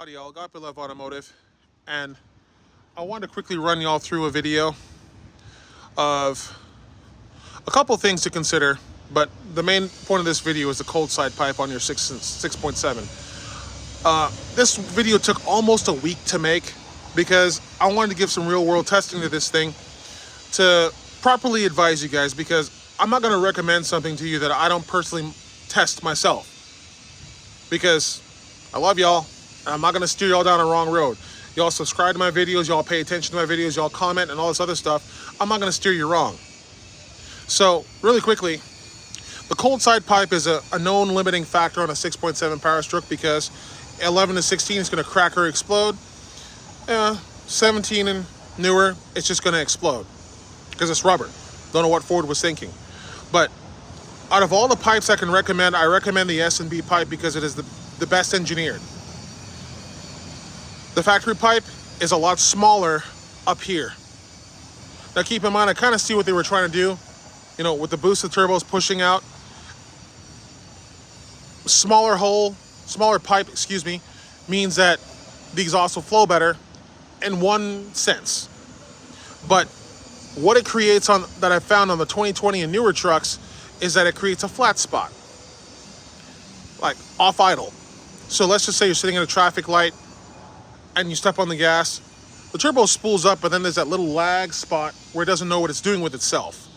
Howdy y'all, God Love Automotive, and I wanted to quickly run y'all through a video of a couple things to consider, but the main point of this video is the cold side pipe on your 6.7. This video took almost a week to make because I wanted to give some real world testing to this thing to properly advise you guys, because I'm not going to recommend something to you that I don't personally test myself, because I love y'all. I'm not going to steer y'all down a wrong road. Y'all subscribe to my videos, y'all pay attention to my videos, y'all comment and all this other stuff. I'm not going to steer you wrong. So really quickly, the cold side pipe is a known limiting factor on a 6.7 Powerstroke, because 11 to 16 is going to crack or explode. 17 and newer, it's just going to explode because it's rubber. Don't know what Ford was thinking. But out of all the pipes I recommend the S&B pipe because it is the best engineered. The factory pipe is a lot smaller up here. Now keep in mind, I kind of see what they were trying to do, you know, with the boosted turbos pushing out. Smaller pipe, means that the exhaust will flow better in one sense. But what it creates that I found on the 2020 and newer trucks is that it creates a flat spot, like off idle. So let's just say you're sitting in a traffic light and you step on the gas, the turbo spools up, but then there's that little lag spot where it doesn't know what it's doing with itself.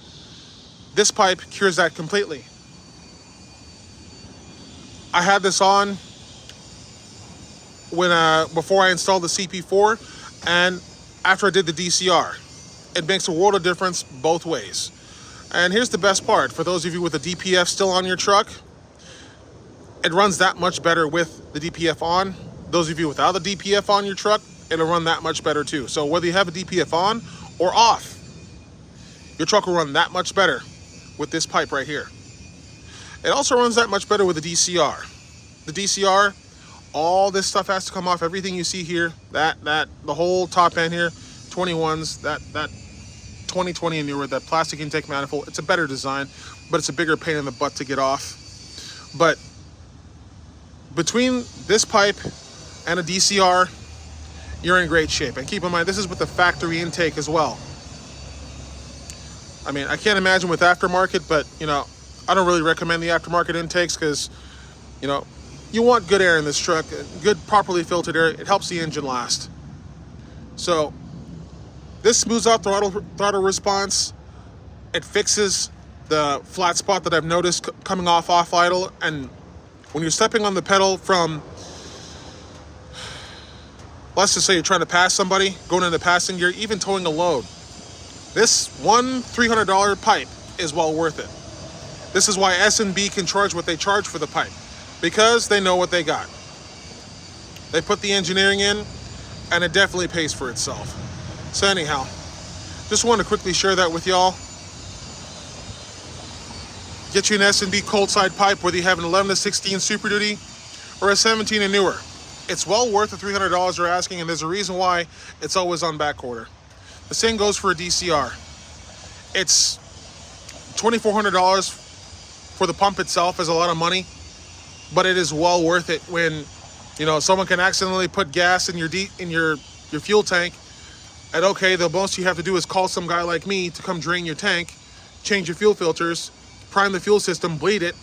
This pipe cures that completely. I had this on before I installed the CP4 and after I did the DCR. It makes a world of difference both ways. And here's the best part. For those of you with a DPF still on your truck, it runs that much better with the DPF on. Those of you without the DPF on your truck, it'll run that much better too. So whether you have a DPF on or off, your truck will run that much better with this pipe right here. It also runs that much better with the DCR. The DCR, all this stuff has to come off. Everything you see here, the whole top end here, 21s, that 2020 and newer, that plastic intake manifold, it's a better design, but it's a bigger pain in the butt to get off. But between this pipe and a DCR, you're in great shape. And keep in mind, this is with the factory intake as well. I mean, I can't imagine with aftermarket, but you know, I don't really recommend the aftermarket intakes because, you know, you want good air in this truck, good properly filtered air. It helps the engine last. So this smooths out throttle response. It fixes the flat spot that I've noticed coming off idle. And when you're stepping on the pedal from, let's just say you're trying to pass somebody, going into passing gear, even towing a load, this one $300 pipe is well worth it. This is why S&B can charge what they charge for the pipe, because they know what they got. They put the engineering in, and it definitely pays for itself. So anyhow, just wanted to quickly share that with y'all. Get you an S&B cold side pipe, whether you have an 11 to 16 Super Duty or a 17 and newer. It's well worth the $300 they're asking, and there's a reason why it's always on back order. The same goes for a DCR. It's $2,400 for the pump itself, is a lot of money, but it is well worth it when, you know, someone can accidentally put gas in your fuel tank, and okay, the most you have to do is call some guy like me to come drain your tank, change your fuel filters, prime the fuel system, bleed it,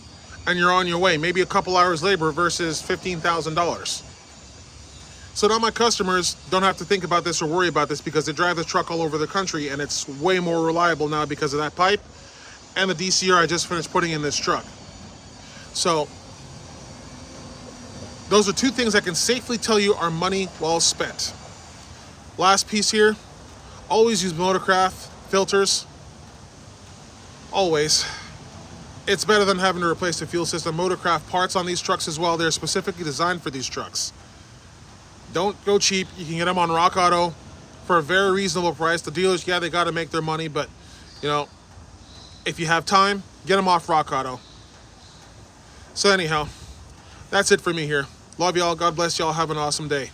and you're on your way. Maybe a couple hours labor versus $15,000. So now my customers don't have to think about this or worry about this, because they drive the truck all over the country, and it's way more reliable now because of that pipe and the DCR I just finished putting in this truck. So those are two things I can safely tell you are money well spent. Last piece here, always use Motorcraft filters. Always. It's better than having to replace the fuel system. Motorcraft parts on these trucks as well, they're specifically designed for these trucks. Don't go cheap. You can get them on Rock Auto for a very reasonable price. The dealers, yeah, they got to make their money, but you know, if you have time, get them off Rock Auto. So anyhow, that's it for me here. Love y'all. God bless y'all. Have an awesome day.